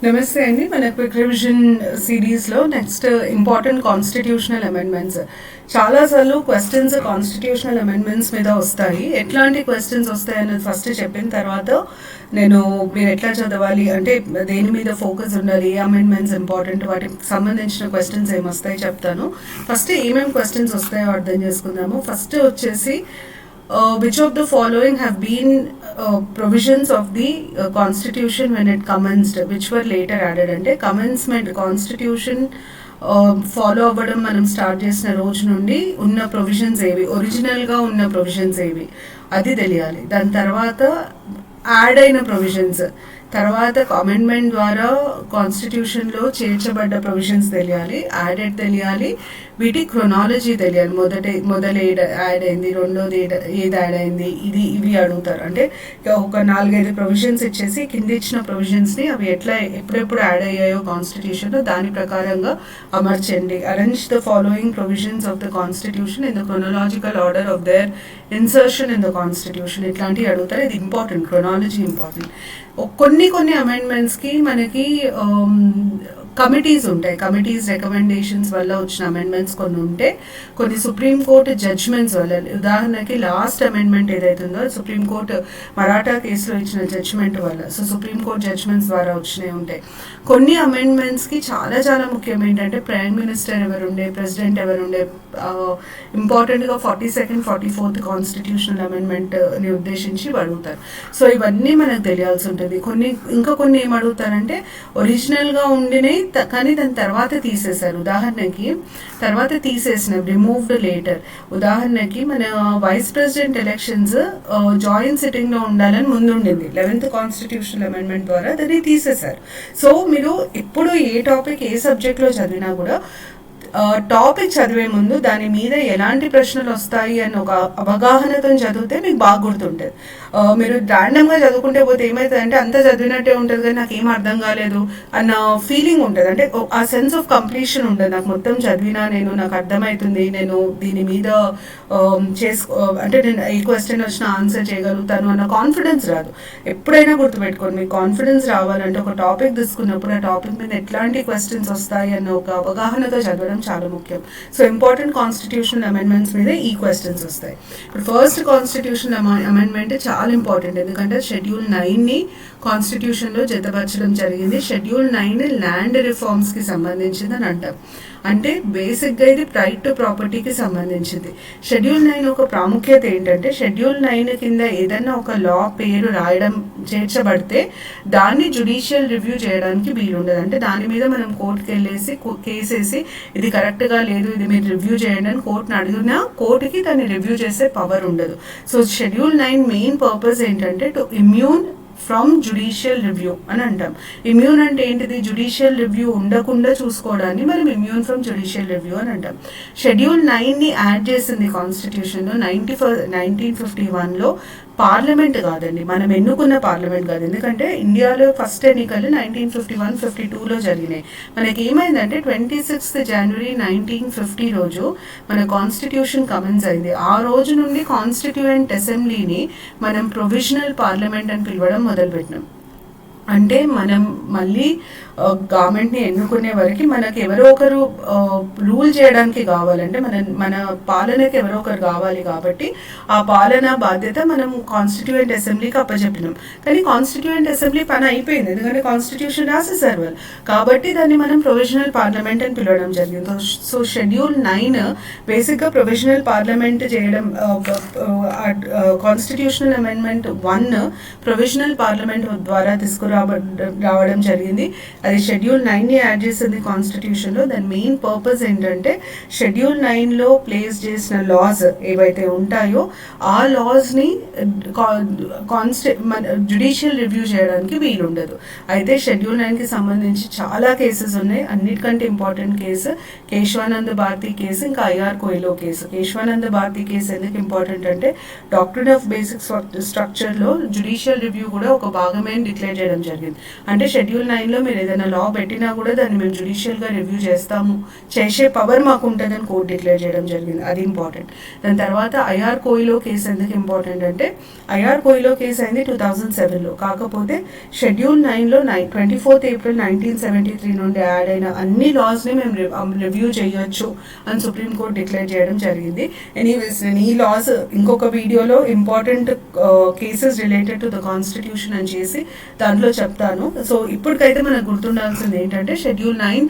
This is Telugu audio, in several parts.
నమస్తే అండి. మన క్విక్ రివిజన్ సిరీస్లో నెక్స్ట్ ఇంపార్టెంట్ కాన్స్టిట్యూషనల్ అమెండ్మెంట్స్. చాలాసార్లు క్వశ్చన్స్ కాన్స్టిట్యూషనల్ అమెండ్మెంట్స్ మీద వస్తాయి. ఎట్లాంటి క్వశ్చన్స్ వస్తాయి అనేది ఫస్ట్ చెప్పిన తర్వాత మీరు ఎట్లా చదవాలి అంటే దేని మీద ఫోకస్ ఉండాలి, ఏ అమెండ్మెంట్స్ ఇంపార్టెంట్, వాటికి సంబంధించిన క్వశ్చన్స్ ఏమొస్తాయి చెప్తాను. ఫస్ట్ ఏమేమి క్వశ్చన్స్ వస్తాయో అర్థం చేసుకుందాము. ఫస్ట్ వచ్చేసి which of the following have been provisions of the constitution when it commenced, which were later added? అంటే commencement కాన్స్టిట్యూషన్ ఫాలో అవ్వడం మనం స్టార్ట్ చేసిన రోజు నుండి ఉన్న ప్రొవిజన్స్ ఏవి, ఒరిజినల్గా ఉన్న ప్రొవిజన్స్ ఏవి అది తెలియాలి. దాని తర్వాత యాడ్ అయిన ప్రొవిజన్స్, తర్వాత అమెండ్మెంట్ ద్వారా కాన్స్టిట్యూషన్లో చేర్చబడ్డ ప్రొవిజన్స్ తెలియాలి, యాడెడ్ తెలియాలి, వీటి క్రొనాలజీ తెలియాలి. మొదలు యాడ్ అయింది, రెండోది ఏది యాడ్ అయింది, ఇవి అడుగుతారు. అంటే ఒక 4-5 ప్రొవిజన్స్ ఇచ్చేసి కింద ఇచ్చిన ప్రొవిజన్స్ని అవి ఎప్పుడెప్పుడు యాడ్ అయ్యాయో కాన్స్టిట్యూషన్లో దాని ప్రకారంగా అమర్చండి. Arrange the following provisions of the constitution in the chronological order of their insertion in the constitution, ఇట్లాంటివి అడుగుతారు. ఇది ఇంపార్టెంట్, క్రొనాలజీ ఇంపార్టెంట్. కొన్ని అమెండ్మెంట్స్కి మనకి కమిటీస్ ఉంటాయి. కమిటీస్ రికమెండేషన్స్ వల్ల వచ్చిన అమెండ్మెంట్స్ కొన్ని ఉంటే, కొన్ని సుప్రీంకోర్టు జడ్జ్మెంట్స్ వల్ల, ఉదాహరణకి లాస్ట్ అమెండ్మెంట్ ఏదైతుందో సుప్రీంకోర్టు మరాఠా కేసులో ఇచ్చిన జడ్జ్మెంట్ వల్ల, సుప్రీంకోర్టు జడ్జ్మెంట్స్ ద్వారా వచ్చినవి ఉంటాయి. కొన్ని అమెండ్మెంట్స్కి చాలా చాలా ముఖ్యం ఏంటంటే ప్రైమ్ మినిస్టర్ ఎవరుండే, ప్రెసిడెంట్ ఎవరుండే, ఇంపార్టెంట్గా 42nd 44th కాన్స్టిట్యూషనల్ అమెండ్మెంట్ని ఉద్దేశించి అడుగుతారు. సో ఇవన్నీ మనకు తెలియాల్సి ఉంటుంది. కొన్ని ఏం అడుగుతారంటే ఒరిజినల్గా ఉండినవి కానీ దాని తర్వాత తీసేశారు. ఉదాహరణకి తర్వాత తీసేసిన రిమూవ్డ్ లేటర్. ఉదాహరణకి మన వైస్ ప్రెసిడెంట్ ఎలక్షన్స్ జాయింట్ సిట్టింగ్లో ఉండాలని ముందుండింది. 11th కాన్స్టిట్యూషనల్ అమెండ్మెంట్ ద్వారా దాన్ని తీసేశారు. సో మీరు ఎప్పుడు ఏ టాపిక్ ఏ సబ్జెక్ట్లో చదివినా కూడా టాపిక్ చదివే ముందు దాని మీద ఎలాంటి ప్రశ్నలు వస్తాయి అని ఒక అవగాహనతో చదివితే మీకు బాగా గుర్తుంటుంది. మీరు ర్యాండమ్గా చదువుకుంటే పోతే ఏమవుతుందంటే అంతా చదివినట్టే ఉంటుంది కానీ నాకు ఏం అర్థం కాలేదు అన్న ఫీలింగ్ ఉంటుంది. అంటే ఆ సెన్స్ ఆఫ్ కంప్లీషన్ ఉంటుంది. నాకు మొత్తం చదివినా నాకు అర్థమవుతుంది, నేను దీని మీద అంటే నేను ఏ క్వశ్చన్ వచ్చినా ఆన్సర్ చేయగలుగుతాను అన్న కాన్ఫిడెన్స్ రాదు. ఎప్పుడైనా గుర్తుపెట్టుకోండి, మీకు కాన్ఫిడెన్స్ రావాలంటే ఒక టాపిక్ తీసుకున్నప్పుడు ఆ టాపిక్ మీద ఎట్లాంటి క్వశ్చన్స్ వస్తాయి అన్న ఒక అవగాహనతో చదవడం చాలా ముఖ్యం. సో ఇంపార్టెంట్ కాన్స్టిట్యూషనల్ అమెండ్మెంట్స్ మీద ఈ క్వశ్చన్స్ వస్తాయి. ఇప్పుడు ఫస్ట్ కాన్స్టిట్యూషనల్ అమెండ్మెంట్ చాలా ఇంపార్టెంట్, ఎందుకంటే షెడ్యూల్ 9ని కాన్స్టిట్యూషన్లో జతపరచడం జరిగింది. షెడ్యూల్ 9 ల్యాండ్ రిఫార్మ్స్కి సంబంధించింది అని అంటాం. అంటే బేసిక్గా ఇది రైట్ టు ప్రాపర్టీకి సంబంధించింది. షెడ్యూల్ 9 ఒక ప్రాముఖ్యత ఏంటంటే షెడ్యూల్ 9 కింద ఏదైనా ఒక లా పేరు చేర్చబడితే దాన్ని జ్యుడిషియల్ రివ్యూ చేయడానికి వీలుండదు. అంటే దాని మీద మనం కోర్టుకి వెళ్ళేసి కేసేసి ఇది కరెక్ట్గా లేదు, ఇది మీరు రివ్యూ చేయండి అని కోర్టుని అడిగినా కోర్టుకి దాన్ని రివ్యూ చేసే పవర్ ఉండదు. సో షెడ్యూల్ 9 మెయిన్ పర్పస్ ఏంటంటే to immune from judicial review అని అంటాం. ఇమ్యూన్ అంటే ఏంటిది? జ్యుడిషియల్ రివ్యూ ఉండకుండా చూసుకోవడాన్ని మనం ఇమ్యూన్ ఫ్రమ్ జ్యుడిషియల్ రివ్యూ అని అంటాం. షెడ్యూల్ 9ని యాడ్ చేసింది కాన్స్టిట్యూషన్లో 1951లో. పార్లమెంట్ కాదండి, మనం ఎన్నుకున్న పార్లమెంట్ కాదు. ఎందుకంటే ఇండియాలో ఫస్ట్ ఎన్నికలు 1951-52లో జరిగినాయి. మనకి ఏమైందంటే 26th January 1950 రోజు మన కాన్స్టిట్యూషన్ కమెన్స్ అయింది. ఆ రోజు నుండి కాన్స్టిట్యూయెంట్ అసెంబ్లీని మనం ప్రొవిజనల్ పార్లమెంట్ అని పిలవడం మొదలుపెట్టినాం. అంటే మనం మళ్ళీ గవర్నమెంట్ని ఎన్నుకునే వరకు మనకి ఎవరో ఒకరు రూల్ చేయడానికి కావాలంటే మన పాలనకి ఎవరో ఒకరు కావాలి. కాబట్టి ఆ పాలనా బాధ్యత మనం కాన్స్టిట్యూయెంట్ అసెంబ్లీకి అప్పచెప్పినాం. కానీ కాన్స్టిట్యూయెంట్ అసెంబ్లీ పని అయిపోయింది, ఎందుకంటే కాన్స్టిట్యూషన్ రాసేసారు వాళ్ళు. కాబట్టి దాన్ని మనం ప్రొవిజనల్ పార్లమెంట్ అని పిలవడం జరిగింది. సో షెడ్యూల్ 9 బేసిక్గా ప్రొవిజనల్ పార్లమెంట్ చేయడం, కాన్స్టిట్యూషనల్ అమెండ్మెంట్ 1 ప్రొవిజనల్ పార్లమెంట్ ద్వారా రావడం జరిగింది. అది షెడ్యూల్ 9ని యాడ్ చేసింది కాన్స్టిట్యూషన్లో. దాని మెయిన్ పర్పస్ ఏంటంటే షెడ్యూల్ 9లో ప్లేస్ చేసిన లాస్ ఏవైతే ఉంటాయో ఆ లాస్ని జ్యుడిషియల్ రివ్యూ చేయడానికి వీలుండదు. అయితే షెడ్యూల్ 9కి సంబంధించి చాలా కేసెస్ ఉన్నాయి. అన్నిటికంటే important case Kesavananda Bharati case, ఇంకా IR Coelho case. Kesavananda Bharati case ఎందుకు ఇంపార్టెంట్ అంటే డాక్ట్రిన్ ఆఫ్ బేసిక్ స్ట్రక్చర్లో జ్యుడిషియల్ రివ్యూ కూడా ఒక భాగమే డిక్లేర్ చేయడం జరిగింది. అంటే షెడ్యూల్ 9లో మీరు ఏదైనా లా పెట్టినా కూడా దాన్ని మేము జ్యుడిషియల్గా రివ్యూ చేస్తాము, చేసే పవర్ మాకు ఉంటుందని కోర్టు డిక్లేర్ చేయడం జరిగింది. అది ఇంపార్టెంట్. దాని తర్వాత ఐఆర్ కోయిలో కేసు ఎందుకు ఇంపార్టెంట్ అంటే ఐఆర్ కోయిలో కేసు అయింది 2007లో. కాకపోతే షెడ్యూల్ 9లో 24th April 1973 నుండి యాడ్ అయిన అన్ని లాస్ని మేము రివ్యూ చేయొచ్చు అని సుప్రీంకోర్టు డిక్లేర్ చేయడం జరిగింది. ఎనీవేస్ నేను ఈ లాస్ ఇంకొక వీడియోలో important cases related to the constitution అని చేసి దాంట్లో చెప్తాను. సో ఇప్పటికైతే మనకు గుర్తుండాల్సింది ఏంటంటే షెడ్యూల్ 9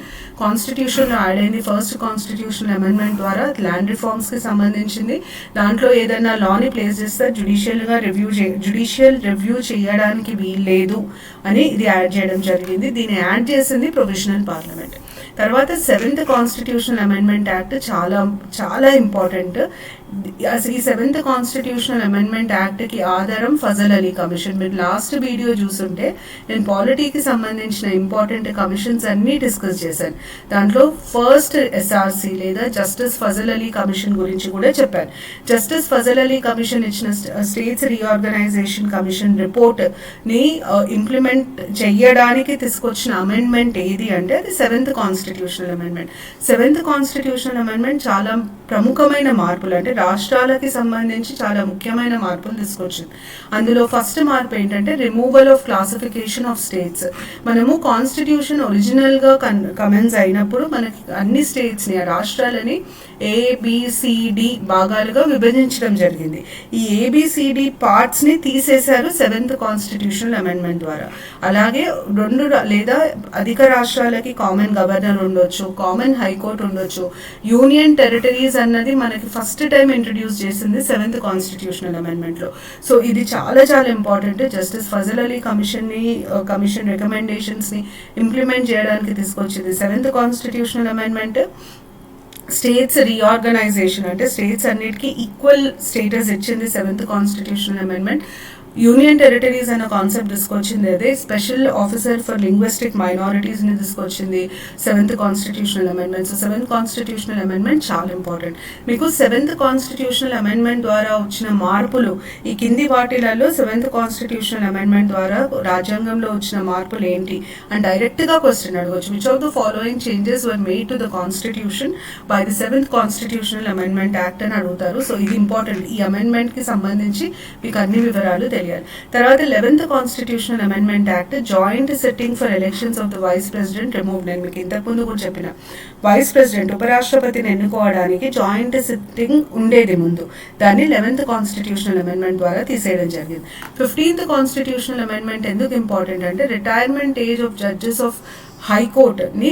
కాన్స్టిట్యూషన్లో యాడ్ అయింది. ఫస్ట్ కాన్స్టిట్యూషనల్ అమెండ్మెంట్ ద్వారా ల్యాండ్ రిఫార్మ్స్కి సంబంధించింది. దాంట్లో ఏదైనా లాని ప్లేస్ చేస్తే జ్యుడిషియల్ రివ్యూ చేయడానికి వీల్లేదు అని ఇది యాడ్ చేయడం జరిగింది. దీన్ని యాడ్ చేసింది ప్రొవిజనల్ పార్లమెంట్. తర్వాత 7th కాన్స్టిట్యూషనల్ అమెండ్మెంట్ యాక్ట్ చాలా చాలా ఇంపార్టెంట్. ఈ 7th కాన్స్టిట్యూషనల్ అమెండ్మెంట్ యాక్ట్కి ఆధారం ఫజల్ అలీ కమిషన్. మీరు లాస్ట్ వీడియో చూస్తుంటే నేను పాలిటీకి సంబంధించిన ఇంపార్టెంట్ కమిషన్స్ అన్నీ డిస్కస్ చేశాను. దాంట్లో ఫస్ట్ ఎస్ఆర్సి లేదా జస్టిస్ ఫజల్ అలీ కమిషన్ గురించి కూడా చెప్పాను. జస్టిస్ ఫజల్ అలీ కమిషన్ ఇచ్చిన స్టేట్స్ రీఆర్గనైజేషన్ కమిషన్ రిపోర్ట్ని ఇంప్లిమెంట్ చేయడానికి తీసుకొచ్చిన అమెండ్మెంట్ ఏది అంటే అది 7th constitutional amendment. 7th constitutional amendment చాలా ప్రముఖమైన మార్పులు, అంటే రాష్ట్రాలకి సంబంధించి చాలా ముఖ్యమైన మార్పులు తీసుకొచ్చింది. అందులో ఫస్ట్ మార్పు ఏంటంటే removal of classification of states. మనము కాన్స్టిట్యూషన్ ఒరిజినల్గా కమెన్స్ అయినప్పుడు మనకి అన్ని స్టేట్స్ని, రాష్ట్రాలని ఏబిసిడి భాగాలుగా విభజించడం జరిగింది. ఈ ఏబిసిడి పార్ట్స్ని తీసేశారు 7th కాన్స్టిట్యూషనల్ అమెండ్మెంట్ ద్వారా. అలాగే 2 లేదా అధిక రాష్ట్రాలకి కామన్ గవర్నర్ ఉండొచ్చు, కామన్ హైకోర్టు ఉండొచ్చు. యూనియన్ టెరిటరీస్ అన్నది మనకి ఫస్ట్ టైం ఇంట్రడ్యూస్ చేసింది 7th కాన్స్టిట్యూషనల్ అమెండ్మెంట్లో. సో ఇది చాలా చాలా important. Justice Fazal Ali commission రికమెండేషన్స్ని ఇంప్లిమెంట్ చేయడానికి తీసుకొచ్చింది 7th constitutional amendment. States reorganisation అంటే స్టేట్స్ అన్నిటికీ ఈక్వల్ స్టేటస్ ఇచ్చింది 7th constitutional amendment. Union territories అన్న కాన్సెప్ట్ తీసుకొచ్చింది. అదే స్పెషల్ ఆఫీసర్ ఫర్ లింగ్విస్టిక్ మైనారిటీస్ని తీసుకొచ్చింది 7th constitutional amendment. So 7th constitutional amendment చాలా ఇంపార్టెంట్. మీకు 7th కాన్స్టిట్యూషనల్ అమెండ్మెంట్ ద్వారా వచ్చిన మార్పులు ఈ కింది వాటిలలో 7th కాన్స్టిట్యూషనల్ అమెండ్మెంట్ ద్వారా రాజ్యాంగంలో వచ్చిన మార్పులు ఏంటి అని డైరెక్ట్గా క్వశ్చన్ అడగవచ్చు. Which of the following changes were made to the constitution by the 7th constitutional amendment act అని అడుగుతారు. సో ఇది ఇంపార్టెంట్. ఈ అమెండ్మెంట్కి సంబంధించి మీకు అన్ని వివరాలు తెలియాలి. తర్వాత 11th constitutional amendment act joint sitting for elections of the vice president remove. నేను మీకు ఇంతకుముందు కూడా చెప్పిన వైస్ ప్రెసిడెంట్ ఉపరాష్ట్రపతిని ఎన్నుకోవడానికి జాయింట్ సిట్టింగ్ ఉండేది ముందు. దాన్ని 11th కాన్స్టిట్యూషనల్ అమెండ్మెంట్ ద్వారా తీసేయడం జరిగింది. 15th కాన్స్టిట్యూషనల్ అమెండ్మెంట్ ఎందుకు ఇంపార్టెంట్ అంటే retirement age of judges of హైకోర్టుని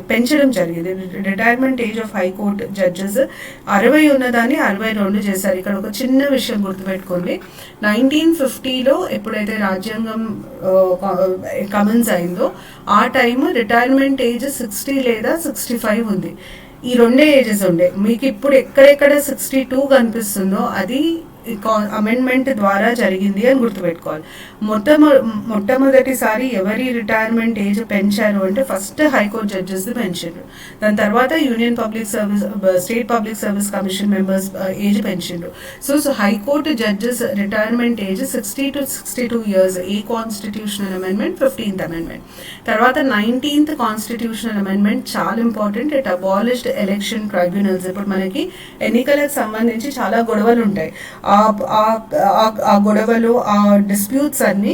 పెంచడం జరిగింది. Retirement age of high court judges 60 ఉన్నదాన్ని 62 చేశారు. ఇక్కడ ఒక చిన్న విషయం గుర్తుపెట్టుకోండి. 1950లో ఎప్పుడైతే రాజ్యాంగం కమెన్స్ అయిందో ఆ టైం రిటైర్మెంట్ ఏజ్ 60 లేదా 65 ఉంది. ఈ 2 ఏజెస్ ఉండే. మీకు ఇప్పుడు ఎక్కడెక్కడ 62 కనిపిస్తుందో అది అమెండ్మెంట్ ద్వారా జరిగింది అని గుర్తుపెట్టుకోవాలి. మొట్టమొదటిసారి ఎవరి రిటైర్మెంట్ ఏజ్ పెంచారు అంటే ఫస్ట్ హైకోర్టు జడ్జెస్ పెంచారు. దాని తర్వాత union state public service commission members age పెంచారు. So high court judges retirement age 60 to 62 years. ఏ కాన్స్టిట్యూషనల్ అమెండ్మెంట్? 15th amendment. తర్వాత 19th కాన్స్టిట్యూషనల్ అమెండ్మెంట్ చాలా important. It abolished election tribunals. ఇప్పుడు మనకి ఎన్నికలకు సంబంధించి చాలా గొడవలు ఉంటాయి. ఆ గొడవలు, ఆ డిస్ప్యూట్స్ అన్ని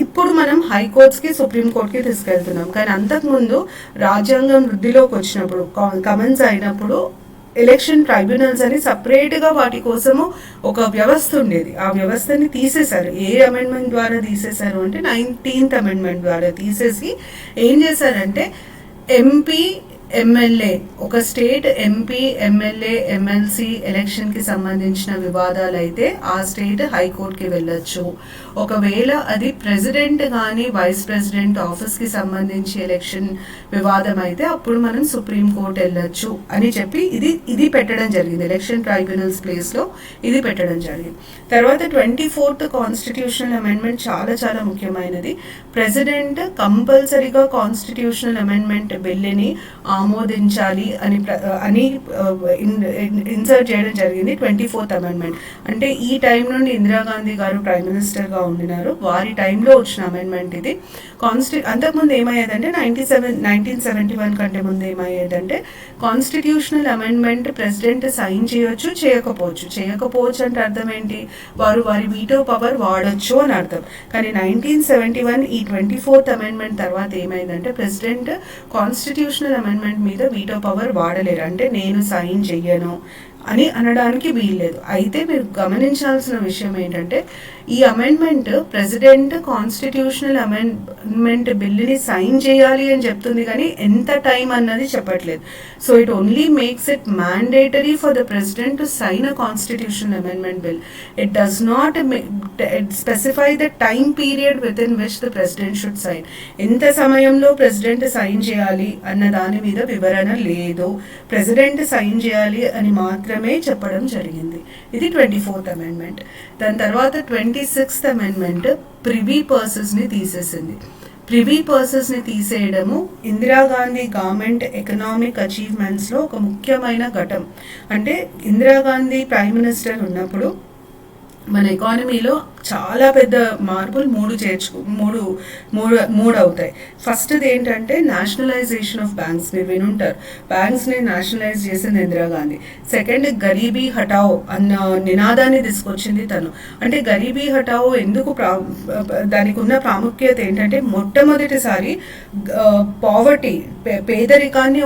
ఇప్పుడు మనం హైకోర్ట్స్కి, సుప్రీంకోర్టుకి తీసుకెళ్తున్నాం. కానీ అంతకుముందు రాజ్యాంగం వృద్ధిలోకి వచ్చినప్పుడు, కమెన్స్ అయినప్పుడు ఎలక్షన్ ట్రైబ్యునల్స్ అని సపరేట్గా వాటి కోసము ఒక వ్యవస్థ ఉండేది. ఆ వ్యవస్థని తీసేశారు. ఏ అమెండ్మెంట్ ద్వారా తీసేశారు అంటే 19th అమెండ్మెంట్ ద్వారా తీసేసి ఏం చేశారంటే ఎంపీ, ఎమ్మెల్యే, ఒక స్టేట్ ఎంపీ, ఎమ్మెల్యే, ఎమ్మెల్సీ ఎలక్షన్కి సంబంధించిన వివాదాలు అయితే ఆ స్టేట్ హైకోర్టుకి వెళ్ళొచ్చు. ఒకవేళ అది ప్రెసిడెంట్ కానీ వైస్ ప్రెసిడెంట్ ఆఫీస్కి సంబంధించి ఎలక్షన్ వివాదం అయితే అప్పుడు మనం సుప్రీంకోర్టు వెళ్ళొచ్చు అని చెప్పి ఇది పెట్టడం జరిగింది. ఎలక్షన్ ట్రైబ్యునల్స్ ప్లేస్లో ఇది పెట్టడం జరిగింది. తర్వాత 24th కాన్స్టిట్యూషనల్ అమెండ్మెంట్ చాలా చాలా ముఖ్యమైనది. ప్రెసిడెంట్ కంపల్సరీగా కాన్స్టిట్యూషనల్ అమెండ్మెంట్ బిల్లుని ఆమోదించాలి అని ఇన్సర్ట్ చేయడం జరిగింది 24th అమెండ్మెంట్. అంటే ఈ టైం నుండి ఇందిరాగాంధీ గారు ప్రైమ్ మినిస్టర్గా ఉండినారు, వారి టైంలో వచ్చిన అమెండ్మెంట్ ఇది. అంతకుముందు ఏమయ్యేదంటే 1971 కంటే ముందు ఏమయ్యేదంటే కాన్స్టిట్యూషనల్ అమెండ్మెంట్ ప్రెసిడెంట్ సైన్ చేయకపోవచ్చు అంటే అర్థం ఏంటి, వారి వీటో పవర్ వాడచ్చు అని అర్థం. కానీ 1971 ఈ 24th అమెండ్మెంట్ తర్వాత ఏమైందంటే ప్రెసిడెంట్ కాన్స్టిట్యూషనల్ అమెండ్మెంట్ మీద వీటో పవర్ వాడలేరు, అంటే నేను సైన్ చెయ్యను అని అనడానికి వీల్లేదు. అయితే మీరు గమనించాల్సిన విషయం ఏంటంటే ఈ అమెండ్మెంట్ ప్రెసిడెంట్ కాన్స్టిట్యూషనల్ అమెండ్మెంట్ బిల్లుని సైన్ చేయాలి అని చెప్తుంది, కానీ ఎంత టైం అన్నది చెప్పట్లేదు. So it only makes it mandatory for the president to sign a constitutional amendment bill. It does not specify the time period within which the president should sign. ఎంత సమయంలో ప్రెసిడెంట్ సైన్ చేయాలి అన్న దాని మీద వివరణ లేదు, ప్రెసిడెంట్ సైన్ చేయాలి అని మాత్రమే చెప్పడం జరిగింది. ఇది 24th అమెండ్మెంట్. దాని తర్వాత 26th అమెండ్మెంట్ ప్రివీ పర్సెస్ని తీసేసింది. ప్రివీ పర్సెస్ని తీసేయడము ఇందిరాగాంధీ గవర్నమెంట్ ఎకనామిక్ అచీవ్మెంట్స్లో ఒక ముఖ్యమైన ఘట్టం. అంటే ఇందిరాగాంధీ ప్రైమ్ మినిస్టర్ ఉన్నప్పుడు మన ఎకానమీలో చాలా పెద్ద మార్పులు మూడు అవుతాయి. ఫస్ట్ది ఏంటంటే నేషనలైజేషన్ ఆఫ్ బ్యాంక్స్. మీరు వినుంటారు, బ్యాంక్స్ని నేషనలైజ్ చేసింది ఇందిరాగాంధీ. సెకండ్, గరీబీ హటావో అన్న నినాదాన్ని తీసుకొచ్చింది తను. అంటే గరీబీ హటావో ఎందుకు దానికి ఉన్న ప్రాముఖ్యత ఏంటంటే మొట్టమొదటిసారి పావర్టీ పేదరికాన్ని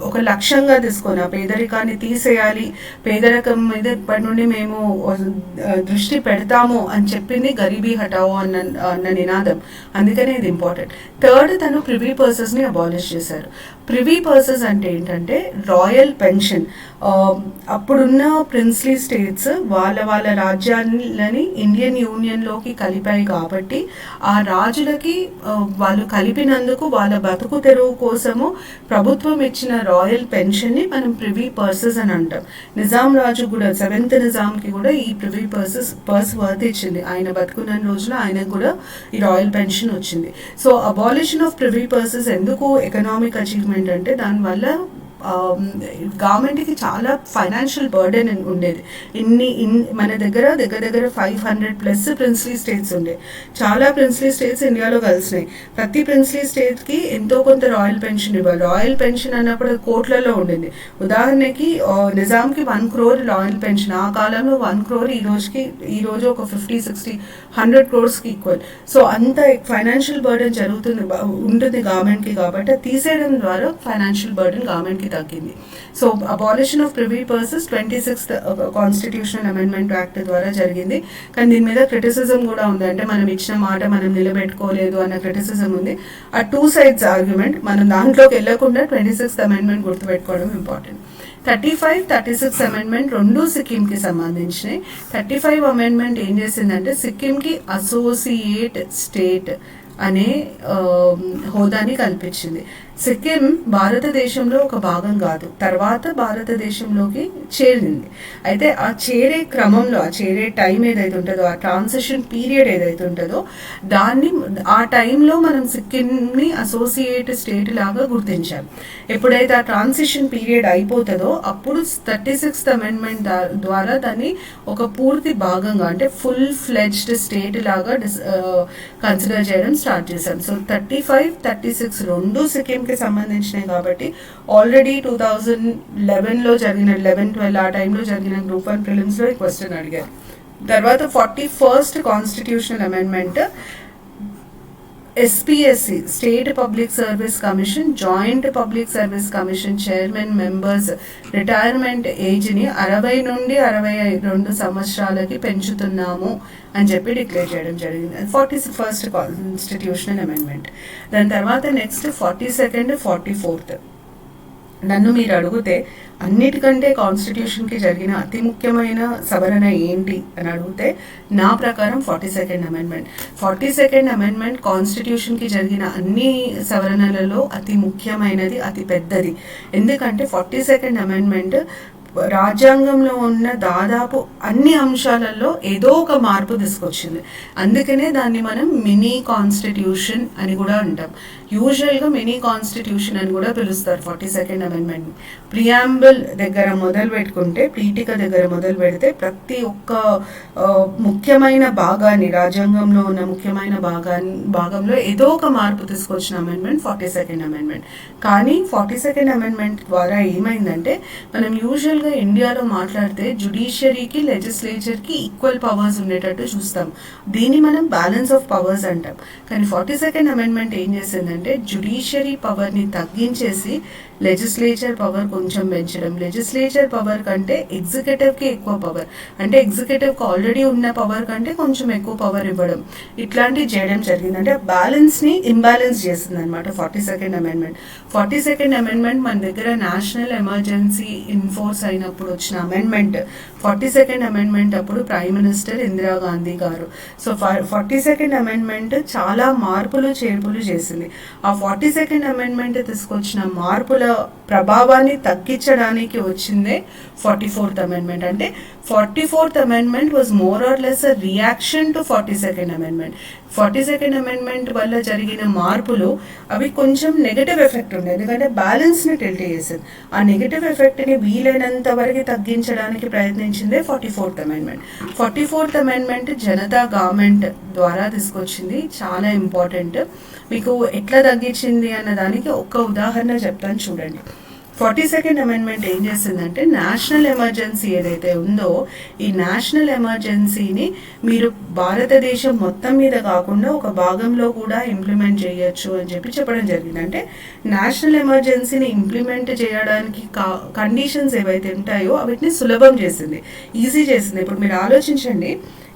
ఒక లక్ష్యంగా తీసుకొని ఆ పేదరికాన్ని తీసేయాలి, పేదరికం మీద ఇప్పటి నుండి మేము దృష్టి పెడతాము అని చెప్పింది గరీబీ హటావో అన్న నినాదం. అందుకనే ఇది ఇంపార్టెంట్. థర్డ్, తను ప్రివీ పర్సెస్ని అబాలిష్ చేశారు. ప్రివీ పర్సెస్ అంటే ఏంటంటే రాయల్ పెన్షన్. అప్పుడున్న ప్రిన్స్లీ స్టేట్స్ వాళ్ళ రాజ్యాలని ఇండియన్ యూనియన్లోకి కలిపాయి కాబట్టి ఆ రాజులకి వాళ్ళు కలిపినందుకు వాళ్ళ బతుకు తెరువు కోసము ప్రభుత్వం ఇచ్చిన రాయల్ పెన్షన్ని మనం ప్రివీ పర్సెస్ అని అంటాం. నిజాం రాజు కూడా 7th నిజాంకి కూడా ఈ ప్రివీ పర్స్ వర్త్ ఇచ్చింది. ఆయన బతుకున్న రోజున ఆయనకు కూడా ఈ రాయల్ పెన్షన్ వచ్చింది. So abolition of privy purses ఎందుకు ఎకనామిక్ అచీవ్మెంట్ అంటే దానివల్ల గవర్నమెంట్కి చాలా ఫైనాన్షియల్ బర్డెన్ ఉండేది. మన దగ్గర 500+ ప్రిన్స్లీ స్టేట్స్ ఉండే. చాలా ప్రిన్స్లీ స్టేట్స్ ఇండియాలో కలిసినాయి. ప్రతి ప్రిన్స్లీ స్టేట్కి ఎంతో కొంత రాయల్ పెన్షన్ ఇవ్వాలి. రాయల్ పెన్షన్ అన్నప్పుడు కోట్లలో ఉండింది. ఉదాహరణకి నిజాంకి 1 crore రాయల్ పెన్షన్. ఆ కాలంలో 1 crore ఈ రోజు ఒక 50, 60, 100 crores ఈక్వల్. సో అంత ఫైనాన్షియల్ బర్డెన్ ఉంటుంది గవర్నమెంట్కి. కాబట్టి తీసేయడం ద్వారా ఫైనాన్షియల్ బర్డెన్ గవర్నమెంట్కి తగ్గింది. So abolition of privy purses 26th constitutional amendment act ద్వారా జరిగింది. కానీ దీని మీద క్రిటిసిజం కూడా ఉంది. అంటే మనం ఇచ్చిన మాట మనం నిలబెట్టుకోలేదు అన్న క్రిటిసిజం ఉంది. ఆ 2 sides ఆర్గ్యుమెంట్. మనం దాంట్లోకి వెళ్లకుండా 26th అమెండ్మెంట్ గుర్తుపెట్టుకోవడం ఇంపార్టెంట్. 35, 36 అమెండ్మెంట్ రెండు సిక్కింకి సంబంధించినవి. 35 అమెండ్మెంట్ ఏం చేసిందంటే సిక్కింకి అసోసియేట్ స్టేట్ అనే హోదాని కల్పించింది. సిక్కిం భారతదేశంలో ఒక భాగం కాదు, తర్వాత భారతదేశంలోకి చేరింది. అయితే ఆ చేరే క్రమంలో, ఆ చేరే టైం ఏదైతే ఉంటుందో, ఆ ట్రాన్సిషన్ పీరియడ్ ఏదైతే ఉంటుందో ఆ టైంలో మనం సిక్కింని అసోసియేట్ స్టేట్ లాగా గుర్తించాం. ఎప్పుడైతే ఆ ట్రాన్సిషన్ పీరియడ్ అయిపోతుందో అప్పుడు 36th అమెండ్మెంట్ ద్వారా దాన్ని ఒక పూర్తి భాగంగా, అంటే ఫుల్ ఫ్లెడ్జ్డ్ స్టేట్ లాగా కన్సిడర్ చేయడం స్టార్ట్ చేశాం. సో 35, 36 రెండు సిక్కింకి సంబంధించినవి కాబట్టి ఆల్రెడీ 2011లో జరిగిన 11-12 ఆ టైంలో జరిగిన గ్రూప్ 1 ప్రిలిమ్స్లో ఈ క్వశ్చన్ అడిగారు. తర్వాత 41st constitutional amendment SPSC state public service commission, joint public service commission chairman members retirement ఏజ్ని 60 నుండి 62 సంవత్సరాలకి పెంచుతున్నాము అని చెప్పి డిక్లేర్ చేయడం జరిగింది. 41st constitutional amendment. దాని తర్వాత నెక్స్ట్ 42nd, 44th. నన్ను మీరు అడిగితే అన్నిటికంటే కాన్స్టిట్యూషన్కి జరిగిన అతి ముఖ్యమైన సవరణ ఏంటి అని అడిగితే నా ప్రకారం 42nd అమెండ్మెంట్. 42nd అమెండ్మెంట్ కాన్స్టిట్యూషన్కి జరిగిన అన్ని సవరణలలో అతి ముఖ్యమైనది, అతి పెద్దది. ఎందుకంటే 42nd అమెండ్మెంట్ రాజ్యాంగంలో ఉన్న దాదాపు అన్ని అంశాలలో ఏదో ఒక మార్పు తీసుకొచ్చింది. అందుకనే దాన్ని మనం మినీ కాన్స్టిట్యూషన్ అని కూడా అంటాం. యూజువల్గా మినీ కాన్స్టిట్యూషన్ అని కూడా పిలుస్తారు 42nd అమెండ్మెంట్. ప్రియాంబుల్ దగ్గర మొదలు పెట్టుకుంటే, పీఠిక దగ్గర మొదలు పెడితే ప్రతి ఒక్క ముఖ్యమైన భాగాన్ని, రాజ్యాంగంలో ఉన్న ముఖ్యమైన భాగంలో ఏదో ఒక మార్పు తీసుకొచ్చిన అమెండ్మెంట్ 42nd అమెండ్మెంట్. కానీ 42nd అమెండ్మెంట్ ద్వారా ఏమైందంటే, మనం యూజువల్గా ఇండియాలో మాట్లాడితే జుడిషియరీకి లెజిస్లేచర్కి ఈక్వల్ పవర్స్ ఉండేటట్టు చూస్తాం. దీన్ని మనం బ్యాలెన్స్ ఆఫ్ పవర్స్ అంటాం. కానీ 42nd అమెండ్మెంట్ ఏం చేసిందంటే, జుడిషియరీ పవర్ని తగ్గించేసి లెజిస్లేచర్ పవర్ కొంచెం పెంచడం, లెజిస్లేచర్ పవర్ కంటే ఎగ్జిక్యూటివ్కి ఎక్కువ పవర్, అంటే ఎగ్జిక్యూటివ్కి ఆల్రెడీ ఉన్న పవర్ కంటే కొంచెం ఎక్కువ పవర్ ఇవ్వడం, ఇట్లాంటివి చేయడం జరిగింది. అంటే బ్యాలెన్స్ని ఇంబ్యాలెన్స్ చేస్తుంది అనమాట 42nd అమెండ్మెంట్. 42nd అమెండ్మెంట్ మన దగ్గర నేషనల్ ఎమర్జెన్సీ ఇన్ఫోర్స్ అయినప్పుడు వచ్చిన అమెండ్మెంట్. 42nd అమెండ్మెంట్ అప్పుడు ప్రైమ్ మినిస్టర్ ఇందిరాగాంధీ గారు. సో 42nd అమెండ్మెంట్ చాలా మార్పులు చేర్పులు చేసింది. ఆ 42nd అమెండ్మెంట్ తీసుకొచ్చిన మార్పుల ప్రభావాన్ని తగ్గించడానికి వచ్చిందే 44th అమెండ్మెంట్. అంటే 44th amendment was more or less a reaction to 42nd amendment. 42nd amendment వల్ల జరిగిన మార్పులు అవి కొంచెం నెగటివ్ ఎఫెక్ట్ ఉండేది, ఎందుకంటే బ్యాలెన్స్ని టిల్ట్ చేసింది. ఆ నెగటివ్ ఎఫెక్ట్ని వీలైనంత వరకు తగ్గించడానికి ప్రయత్నించిందే 44th amendment. 44th amendment Janata government ద్వారా తీసుకొచ్చింది, చాలా ఇంపార్టెంట్. మీకు ఎట్లా తగ్గించింది అన్న దానికి ఒక ఉదాహరణ చెప్తాను చూడండి. 42nd అమెండ్మెంట్ ఏం చేసిందంటే, నేషనల్ ఎమర్జెన్సీ ఏదైతే ఉందో ఈ నేషనల్ ఎమర్జెన్సీని మీరు భారతదేశం మొత్తం మీద కాకుండా ఒక భాగంలో కూడా ఇంప్లిమెంట్ చేయొచ్చు అని చెప్పడం జరిగింది. అంటే నేషనల్ ఎమర్జెన్సీని ఇంప్లిమెంట్ చేయడానికి కండిషన్స్ ఏవైతే ఉంటాయో వీటిని సులభం చేసింది, ఈజీ చేసింది. ఇప్పుడు మీరు ఆలోచించండి,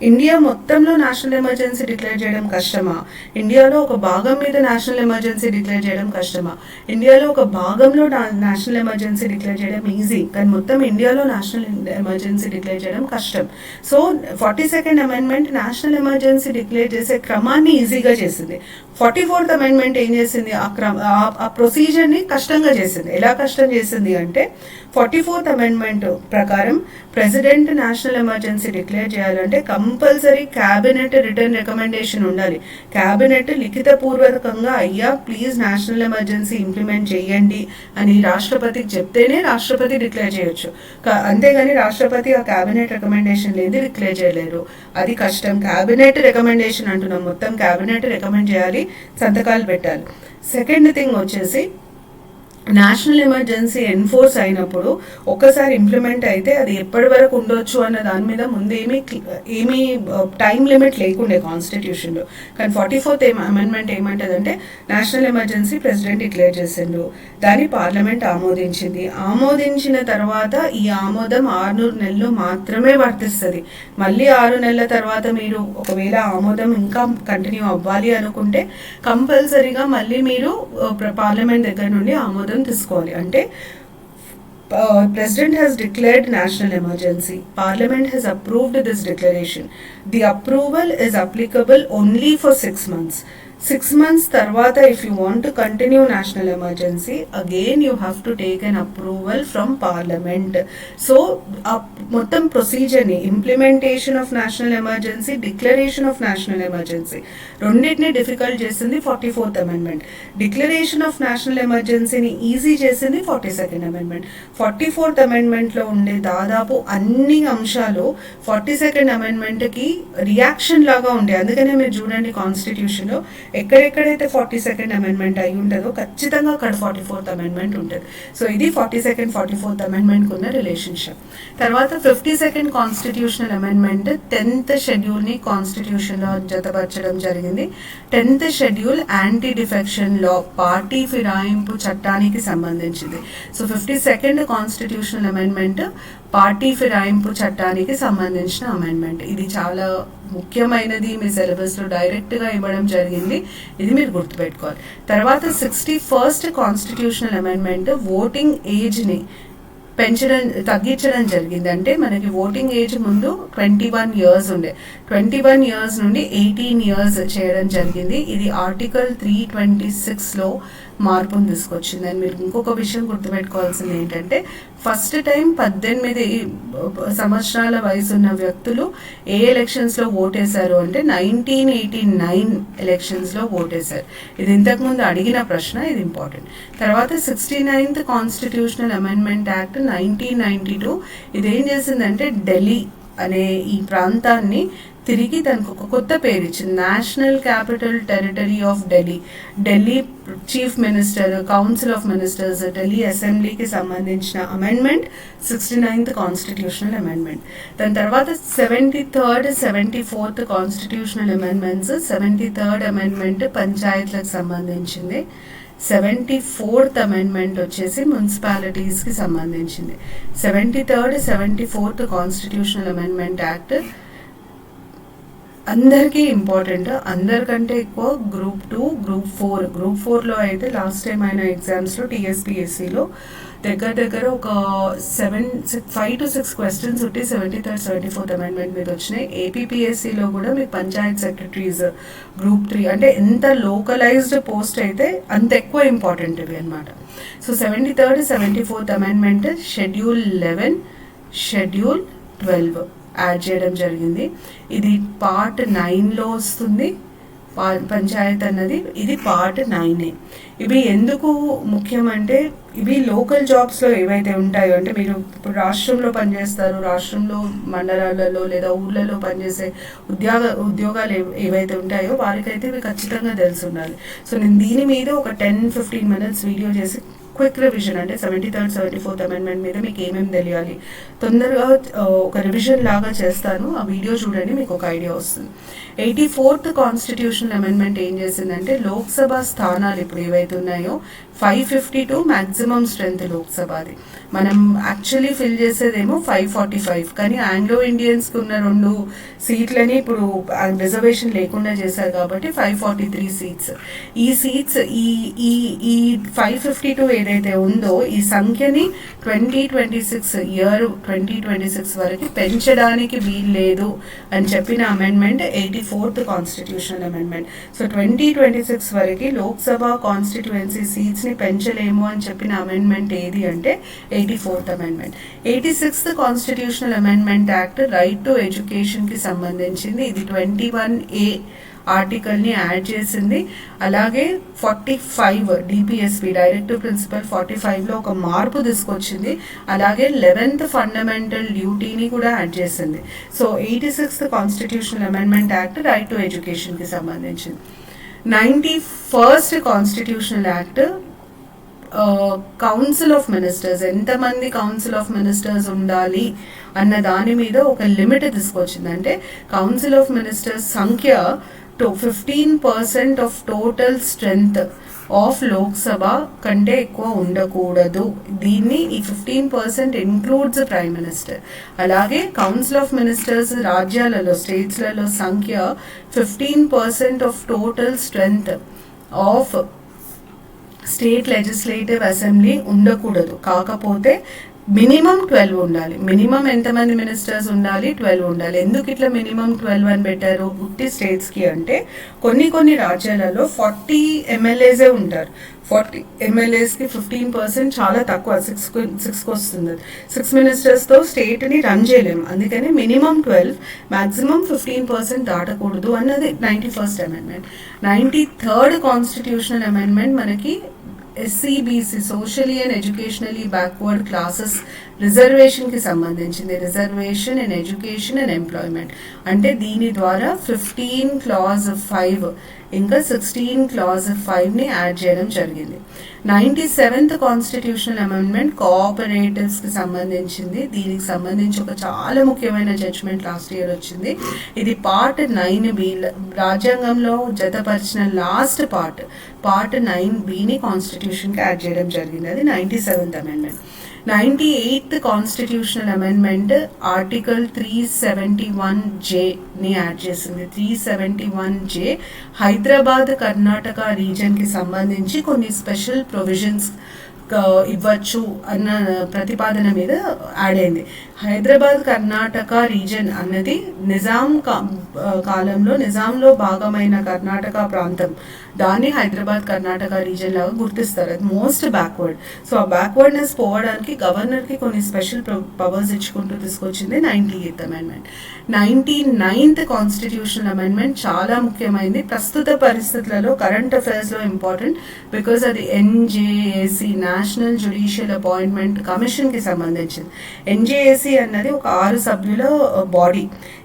ఇండియా మొత్తంలో నేషనల్ ఎమర్జెన్సీ డిక్లేర్ చేయడం కష్టమా? ఇండియాలో ఒక భాగం మీద నేషనల్ ఎమర్జెన్సీ డిక్లేర్ చేయడం కష్టమా? ఇండియాలో ఒక భాగంలో నేషనల్ ఎమర్జెన్సీ డిక్లేర్ చేయడం ఈజీ, కానీ మొత్తం ఇండియాలో నేషనల్ ఎమర్జెన్సీ డిక్లేర్ చేయడం కష్టం. So 42nd amendment national emergency declare చేసే క్రమాన్ని ఈజీగా చేసింది. 44th అమెండ్మెంట్ ఏం చేసింది, ఆ ప్రొసీజర్ని కష్టంగా చేసింది. ఎలా కష్టం చేసింది అంటే, 44th అమెండ్మెంట్ ప్రకారం ప్రెసిడెంట్ నేషనల్ ఎమర్జెన్సీ డిక్లేర్ చేయాలంటే కంపల్సరీ క్యాబినెట్ రిటర్న్ రికమెండేషన్ ఉండాలి. క్యాబినెట్ లిఖితపూర్వకంగా అయ్యా ప్లీజ్ నేషనల్ ఎమర్జెన్సీ ఇంప్లిమెంట్ చేయండి అని రాష్ట్రపతికి చెప్తేనే రాష్ట్రపతి డిక్లేర్ చేయొచ్చు. అంతేగాని రాష్ట్రపతి ఆ క్యాబినెట్ రికమెండేషన్ లేదు డిక్లేర్ చేయలేరు, అది కష్టం. క్యాబినెట్ రికమెండేషన్ అంటున్నాం, మొత్తం క్యాబినెట్ రికమెండ్ చేయాలి, సంతకాలు పెట్టాలి. సెకండ్ థింగ్ వచ్చేసి, నేషనల్ ఎమర్జెన్సీ ఎన్ఫోర్స్ అయినప్పుడు ఒక్కసారి ఇంప్లిమెంట్ అయితే అది ఎప్పటి వరకు ఉండొచ్చు అన్న దాని మీద ముందు ఏమీ టైం లిమిట్ లేకుండే కాన్స్టిట్యూషన్లో. కానీ 44th అమెండ్మెంట్ ఏమంటుందంటే, నేషనల్ ఎమర్జెన్సీ ప్రెసిడెంట్ డిక్లేర్ చేసిండు, దాన్ని పార్లమెంట్ ఆమోదించింది. ఆమోదించిన తర్వాత ఈ ఆమోదం 6 నెలలు మాత్రమే వర్తిస్తుంది. మళ్ళీ 6 నెలల తర్వాత మీరు ఒకవేళ ఆమోదం ఇంకా కంటిన్యూ అవ్వాలి అనుకుంటే కంపల్సరీగా మళ్ళీ మీరు పార్లమెంట్ దగ్గర నుండి ఆమోదం తీసుకోవాలి. అంటే President has declared national emergency. Parliament has approved this declaration. The approval is applicable only for 6 months. 6 months tarvata if you want to continue national emergency, again you have to take an approval from parliament. So mottam procedure ni implementation of national emergency, declaration of national emergency రెండింటిని డిఫికల్ట్ చేసింది 44th amendment. Declaration of national ఎమర్జెన్సీని ఈజీ చేసింది 42nd అమెండ్మెంట్. 44th అమెండ్మెంట్లో ఉండే దాదాపు అన్ని అంశాలు 42nd అమెండ్మెంట్కి రియాక్షన్ లాగా ఉండే. అందుకనే మీరు చూడండి కాన్స్టిట్యూషన్లో ఎక్కడెక్కడైతే 42nd అమెండ్మెంట్ అయి ఉంటుందో ఖచ్చితంగా అక్కడ 44th అమెండ్మెంట్ ఉంటుంది. సో ఇది 42nd 44th అమెండ్మెంట్కి ఉన్న రిలేషన్షిప్. తర్వాత 52nd కాన్స్టిట్యూషనల్ అమెండ్మెంట్ 10th షెడ్యూల్ని కాన్స్టిట్యూషన్లో జతపరచడం జరిగింది. 10th schedule anti defection law, party ఫిరాయింపు చట్టానికి సంబంధించింది. So 52nd constitutional amendment party ఫిరాయింపు చట్టానికి సంబంధించిన అమెండ్మెంట్. ఇది చాలా ముఖ్యమైనది, మీ సిలబస్లో డైరెక్ట్గా ఇవ్వడం జరిగింది, ఇది మీరు గుర్తుపెట్టుకోవాలి. తర్వాత 61st కాన్స్టిట్యూషనల్ అమెండ్మెంట్ ఓటింగ్ ఏజ్ని తగ్గించడం జరిగింది. అంటే మనకి ఓటింగ్ ఏజ్ ముందు 21 years ఉండే, 21 years నుండి 18 years చేయడం జరిగింది. ఇది ఆర్టికల్ 326లో మార్పును తీసుకొచ్చింది. అని మీరు ఇంకొక విషయం గుర్తుపెట్టుకోవాల్సింది ఏంటంటే ఫస్ట్ టైం 18 సంవత్సరాల వయసు ఉన్న వ్యక్తులు ఏ ఎలక్షన్స్లో ఓటేశారు అంటే 1989 ఎలక్షన్స్లో ఓటేశారు. ఇది ఇంతకుముందు అడిగిన ప్రశ్న, ఇది ఇంపార్టెంట్. తర్వాత 69th కాన్స్టిట్యూషనల్ అమెండ్మెంట్ యాక్ట్ 1992 ఇదేం చేసిందంటే ఢిల్లీ అనే ఈ ప్రాంతాన్ని తిరిగి తనకు ఒక కొత్త పేరు ఇచ్చింది, national capital territory of Delhi. Delhi chief minister, council of ministers, Delhi అసెంబ్లీకి సంబంధించిన అమెండ్మెంట్ 69th కాన్స్టిట్యూషనల్ అమెండ్మెంట్. దాని తర్వాత 73rd 74th constitutional amendments. 73rd amendment పంచాయత్లకు సంబంధించింది. 74th అమెండ్మెంట్ వచ్చేసి మున్సిపాలిటీస్కి సంబంధించింది. 73rd 74th constitutional amendment act అందరికీ ఇంపార్టెంట్, అందరికంటే ఎక్కువ గ్రూప్ 2, గ్రూప్ 4. గ్రూప్ 4లో అయితే లాస్ట్ టైం అయిన ఎగ్జామ్స్లో టీఎస్పీఎస్సీలో దగ్గర ఒక 5 to 6 క్వశ్చన్స్ ఉంటే 73rd 74th అమెండ్మెంట్ మీద వచ్చినాయి. ఏపీపీఎస్సీలో కూడా మీకు పంచాయత్ సెక్రటరీస్ గ్రూప్ 3 అంటే ఎంత లోకలైజ్డ్ పోస్ట్ అయితే అంత ఎక్కువ ఇంపార్టెంట్ ఇవి అనమాట. So 73rd 74th amendment schedule 11, schedule 12 add చేయడం జరిగింది. ఇది పార్ట్ 9లో వస్తుంది. పంచాయత్ అన్నది ఇది పార్ట్ 9. ఇవి ఎందుకు ముఖ్యమంటే ఇవి లోకల్ జాబ్స్లో ఏవైతే ఉంటాయో, అంటే మీరు ఇప్పుడు రాష్ట్రంలో పనిచేస్తారు, రాష్ట్రంలో మండలాలలో లేదా ఊళ్ళలో పనిచేసే ఉద్యోగాలు ఏవైతే ఉంటాయో వారికైతే ఇవి ఖచ్చితంగా తెలిసి ఉండాలి. సో నేను దీని మీద ఒక 10-15 minutes వీడియో చేసి క్విక్ రివిజన్, అంటే 73rd 74th అమెండ్మెంట్ మీద మీకు ఏమేమి తెలియాలి తొందరగా ఒక రివిజన్ లాగా చేస్తాను. ఆ వీడియో చూడండి, మీకు ఒక ఐడియా వస్తుంది. 84th కాన్స్టిట్యూషనల్ అమెండ్మెంట్ ఏం చేసిందంటే లోక్సభ స్థానాలు ఇప్పుడు ఏవైతే ఉన్నాయో 552 మ్యాక్సిమం స్ట్రెంత్ లోక్సభది. మనం యాక్చువల్లీ ఫిల్ చేసేదేమో 545, కానీ ఆంగ్లో ఇండియన్స్కి ఉన్న 2 సీట్లని ఇప్పుడు రిజర్వేషన్ లేకుండా చేశారు కాబట్టి 543 సీట్స్. ఈ సీట్స్ ఈ 552 ఏదైతే ఉందో ఈ సంఖ్యని 2026 వరకు పెంచడానికి వీల్లేదు అని చెప్పిన amendment 84th constitutional amendment. So 2026 వరకు లోక్సభ కాన్స్టిట్యుయెన్సీ సీట్స్ ని పెంచలేము అని చెప్పిన అమెండ్మెంట్ ఏది అంటే 84th amendment. 86th constitutional amendment act right to education కి సంబంధించింది. ఇది 21A ఆర్టికల్ని యాడ్ చేసింది. అలాగే 45 డిపిఎస్పి డైరెక్టివ్ ప్రిన్సిపల్ 45లో ఒక మార్పు తీసుకొచ్చింది. అలాగే 11th ఫండమెంటల్ డ్యూటీని కూడా యాడ్ చేసింది. So 86th constitutional amendment act right to ఎడ్యుకేషన్కి సంబంధించింది. 91st constitutional act council of ministers, ఎంతమంది కౌన్సిల్ ఆఫ్ మినిస్టర్స్ ఉండాలి అన్న దాని మీద ఒక లిమిట్ తీసుకొచ్చింది. అంటే కౌన్సిల్ ఆఫ్ మినిస్టర్స్ సంఖ్య 15% of total strength of Lok Sabha కంటే ఎక్కువ ఉండకూడదు. దీన్ని ఈ 15% ఇన్క్లూడ్స్ ప్రైమ్ మినిస్టర్. అలాగే కౌన్సిల్ ఆఫ్ మినిస్టర్స్ రాజ్యాలలో స్టేట్స్లలో సంఖ్య 15% of total strength of state legislative assembly ఉండకూడదు. కాకపోతే మినిమం 12 ఉండాలి. మినిమం ఎంతమంది మినిస్టర్స్ ఉండాలి? 12 ఉండాలి. ఎందుకు ఇట్లా మినిమం 12 అని పెట్టారు గుట్టి స్టేట్స్కి అంటే కొన్ని రాజ్యాలలో 40 ఎమ్మెల్యేసే ఉంటారు. 40 ఎమ్మెల్యేస్కి 15% చాలా తక్కువ, 6కి వస్తుంది. 6 మినిస్టర్స్తో స్టేట్ని రన్ చేయలేము. అందుకని మినిమం 12, మ్యాక్సిమం 15% దాటకూడదు అన్నది 91st amendment. 93rd constitutional amendment మనకి SCBC socially and educationally backward classes రిజర్వేషన్కి సంబంధించింది. Reservation in education and employment అంటే దీని ద్వారా 15 clause 5 ఇంకా 16 clause 5ని యాడ్ చేయడం జరిగింది. 97th కాన్స్టిట్యూషనల్ అమెండ్మెంట్ కోఆపరేటివ్స్కి సంబంధించింది. దీనికి సంబంధించి ఒక చాలా ముఖ్యమైన జడ్జ్మెంట్ లాస్ట్ ఇయర్ వచ్చింది. ఇది పార్ట్ 9B రాజ్యాంగంలో జతపరిచిన లాస్ట్ పార్ట్ 9Bని కాన్స్టిట్యూషన్కి యాడ్ చేయడం జరిగింది. అది 97th amendment. 98th constitutional amendment article 371Jని యాడ్ చేసింది. 371J హైదరాబాద్ కర్ణాటక రీజన్కి సంబంధించి కొన్ని స్పెషల్ ప్రొవిజన్స్ ఇవ్వచ్చు అన్న ప్రతిపాదన మీద యాడ్ అయింది. హైదరాబాద్ కర్ణాటక రీజన్ అన్నది నిజాంలో భాగమైన కర్ణాటక ప్రాంతం దాన్ని హైదరాబాద్ కర్ణాటక రీజన్ లాగా గుర్తిస్తారు. అది మోస్ట్ బ్యాక్వర్డ్. సో ఆ బ్యాక్వర్డ్నెస్ పోవడానికి గవర్నర్కి కొన్ని స్పెషల్ పవర్స్ ఇచ్చుకుంటూ తీసుకొచ్చింది 98th amendment. 99th constitutional amendment చాలా ముఖ్యమైనది ప్రస్తుత పరిస్థితులలో, కరెంట్ అఫైర్స్లో ఇంపార్టెంట్. బికాజ్ అది ఎన్జేఏసీ నేషనల్ జ్యుడిషియల్ అపాయింట్మెంట్ కమిషన్కి సంబంధించింది. ఎన్జేఏసీ అన్నది ఒక 6 సభ్యుల బాడీ.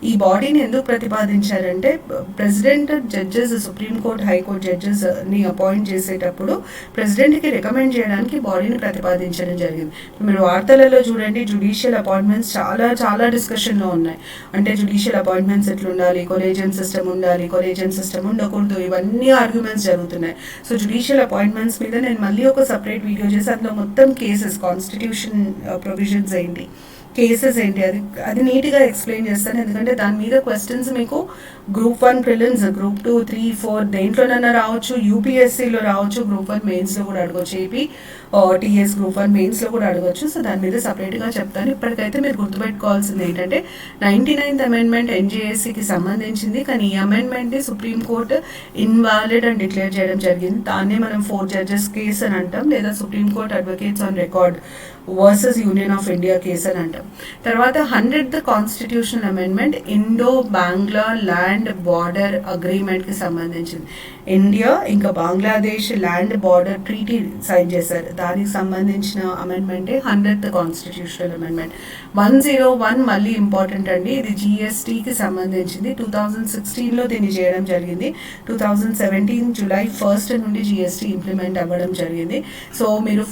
ఈ బాడీని ఎందుకు ప్రతిపాదించారంటే ప్రెసిడెంట్ జడ్జెస్, సుప్రీంకోర్టు హైకోర్టు జడ్జెస్ని అపాయింట్ చేసేటప్పుడు ప్రెసిడెంట్కి రికమెండ్ చేయడానికి బాడీని ప్రతిపాదించడం జరిగింది. మీరు వార్తలలో చూడండి, జ్యుడిషియల్ అపాయింట్మెంట్స్ చాలా చాలా డిస్కషన్లో ఉన్నాయి. అంటే జ్యుడిషియల్ అపాయింట్మెంట్స్ ఎట్లుండాలి, కొలేజియన్ సిస్టమ్ ఉండాలి, కొలేజియన్ సిస్టమ్ ఉండకూడదు, ఇవన్నీ ఆర్గ్యుమెంట్స్ జరుగుతున్నాయి. సో జ్యుడిషియల్ అపాయింట్మెంట్స్ మీద నేను మళ్ళీ ఒక సపరేట్ వీడియో చేసి అందులో మొత్తం కేసెస్, కాన్స్టిట్యూషన్ ప్రొవిజన్స్ ఏంటి, కేసెస్ ఏంటి, అది నీట్గా ఎక్స్ప్లెయిన్ చేస్తాను. ఎందుకంటే దాని మీద క్వశ్చన్స్ మీకు గ్రూప్ 1 ప్రిలిమ్స్, గ్రూప్ 2, 3, 4 దేంట్లోనైనా రావచ్చు, యూపీఎస్సీలో రావచ్చు, గ్రూప్ 1 మెయిన్స్లో కూడా అడగవచ్చు, ఏపీ టీఎస్ గ్రూప్ 1 మెయిన్స్లో కూడా అడగవచ్చు. సో దాని మీద సపరేట్గా చెప్తాను. ఇప్పటికైతే మీరు గుర్తుపెట్టుకోవాల్సింది ఏంటంటే 99th అమెండ్మెంట్ ఎన్జేఏసీకి సంబంధించింది. కానీ ఈ అమెండ్మెంట్ని సుప్రీంకోర్టు ఇన్వాలిడ్ అని డిక్లేర్ చేయడం జరిగింది. దాన్నే మనం 4 జడ్జెస్ కేసు అని అంటాం, లేదా supreme court advocates on record versus union of India case అని అంటాం. తర్వాత 100th constitutional amendment Indo Bangla land border అగ్రిమెంట్కి సంబంధించింది. ఇండియా ఇంకా Bangladesh land border treaty sign చేశారు. దానికి సంబంధించిన అమెండ్మెంటే 100th కాన్స్టిట్యూషనల్ అమెండ్మెంట్. 101 మళ్ళీ ఇంపార్టెంట్ అండి. ఇది జిఎస్టీకి సంబంధించింది. 2016లో దీన్ని చేయడం జరిగింది. 2017 జూలై 1 నుండి జిఎస్టీ ఇంప్లిమెంట్ అవ్వడం జరిగింది. సో మీరు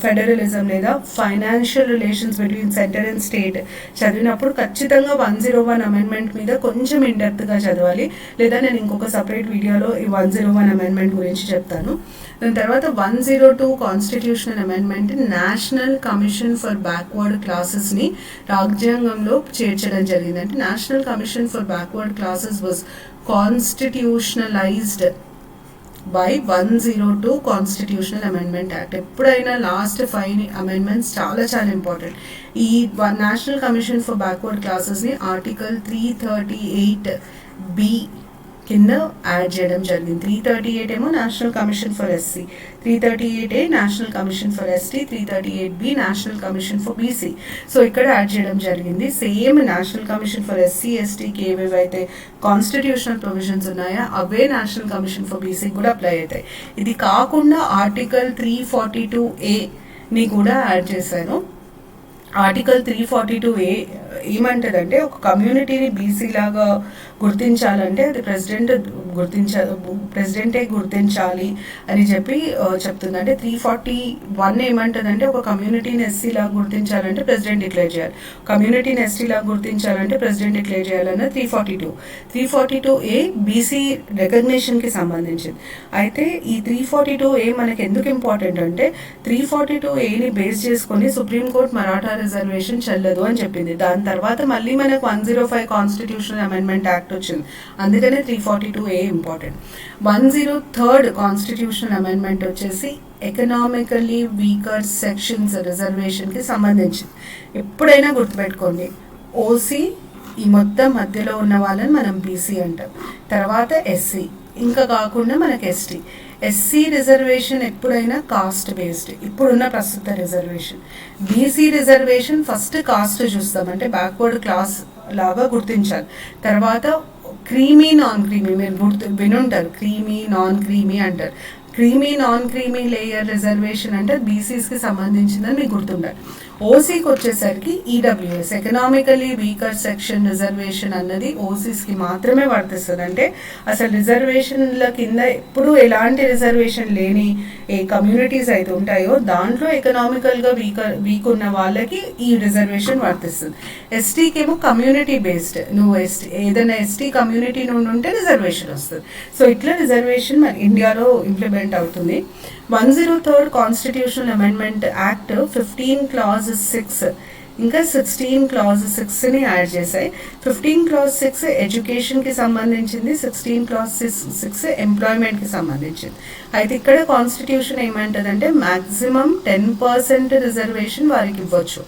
ఫెడరలిజం లేదా financial relations between centre and state చదివినప్పుడు ఖచ్చితంగా 101 అమెండ్మెంట్ మీద కొంచెం ఇండెప్త్గా చదవాలి. లేదా నేను ఇంకొక సపరేట్ వీడియోలో ఈ 101 అమెండ్మెంట్ గురించి చెప్తాను. దాని తర్వాత 102 constitutional amendment national commission for backward క్లాసెస్ని రాజ్యాంగంలో చేర్చడం జరిగింది. అంటే national commission for backward classes was constitutionalised by 102 constitutional amendment act. ఎప్పుడైనా లాస్ట్ 5 అమెండ్మెంట్స్ చాలా చాలా ఇంపార్టెంట్. ఈ నేషనల్ కమిషన్ ఫర్ బ్యాక్వర్డ్ క్లాసెస్ని ఆర్టికల్ 338B కింద యాడ్ చేయడం జరిగింది. 338 ఏమో national commission for SC, 338A national commission for ST, 338B national commission for BC. So ఇక్కడ యాడ్ చేయడం జరిగింది. Same national commission for SC ఎస్టీకి ఏవేవైతే కాన్స్టిట్యూషనల్ ప్రొవిజన్స్ ఉన్నాయో అవే నేషనల్ కమిషన్ ఫర్ బీసీకి కూడా అప్లై అవుతాయి. ఇది కాకుండా ఆర్టికల్ 342A కూడా యాడ్ చేశారు. ఆర్టికల్ 342A ఏమంటదంటే ఒక కమ్యూనిటీని బీసీ లాగా గుర్తించాలంటే అది ప్రెసిడెంటే గుర్తించాలి అని చెప్పి చెప్తుంది. అంటే 341 ఏమంటదంటే ఒక కమ్యూనిటీని ఎస్సీ లాగా గుర్తించాలంటే ప్రెసిడెంట్ డిక్లేర్ చేయాలి, కమ్యూనిటీని ఎస్టీ లాగా గుర్తించాలంటే ప్రెసిడెంట్ డిక్లేర్ చేయాలన్న 342A బీసీ రికగ్నిషన్కి సంబంధించింది. అయితే ఈ 342A మనకి ఎందుకు ఇంపార్టెంట్ అంటే 342Aని బేస్ చేసుకొని సుప్రీంకోర్టు మరాఠా రిజర్వేషన్ చెల్లదు అని చెప్పింది. దాని తర్వాత మళ్ళీ మనకు 105 కాన్స్టిట్యూషనల్ అమెండ్మెంట్ యాక్ట్ వచ్చింది. అందుకనే 342A important. 103rd constitutional amendment వచ్చేసి ఎకనామికల్లీ వీకర్ సెక్షన్స్ రిజర్వేషన్కి సంబంధించింది. ఎప్పుడైనా గుర్తుపెట్టుకోండి, ఓసీ ఈ మొత్తం మధ్యలో ఉన్న వాళ్ళని మనం బీసీ అంటాం. తర్వాత ఎస్సీ, ఇంకా కాకుండా మనకి ఎస్టీ. ఎస్సీ రిజర్వేషన్ ఎప్పుడైనా కాస్ట్ బేస్డ్, ఇప్పుడున్న ప్రస్తుత reservation. BC reservation first cost చూస్తాం, అంటే బ్యాక్వర్డ్ క్లాస్ లాగా గుర్తించాలి. తర్వాత క్రీమీ నాన్ క్రీమీ, మీరు వినుంటారు, క్రీమీ నాన్ క్రీమీ అంటారు. Creamy non creamy layer reservation అంటే బీసీస్కి సంబంధించిందని మీకు గుర్తుండాలి. ఓసీకి వచ్చేసరికి EWS economically weaker section reservation అన్నది ఓసీస్కి మాత్రమే వర్తిస్తుంది. అంటే అసలు రిజర్వేషన్ల కింద ఎప్పుడు ఎలాంటి రిజర్వేషన్ లేని ఏ కమ్యూనిటీస్ అయితే ఉంటాయో దాంట్లో ఎకనామికల్గా వీక్ ఉన్న వాళ్ళకి ఈ రిజర్వేషన్ వర్తిస్తుంది. ఎస్టీకి ఏమో కమ్యూనిటీ బేస్డ్, నువ్వు ఏదైనా ఎస్టీ కమ్యూనిటీ నుండి ఉంటే రిజర్వేషన్ వస్తుంది. సో ఇట్లా రిజర్వేషన్ మన ఇండియాలో ఇంప్లిమెంట్ అవుతుంది. 103rd constitutional amendment act 15 clause 6 ఇంకా 16 clause 6ని యాడ్ చేశాయి. 15 clause 6 ఎడ్యుకేషన్కి సంబంధించింది, 16 clause 6 ఎంప్లాయ్మెంట్కి సంబంధించింది. అయితే ఇక్కడ కాన్స్టిట్యూషన్ ఏమంటుందంటే మ్యాక్సిమం 10% రిజర్వేషన్ వారికి ఇవ్వచ్చు.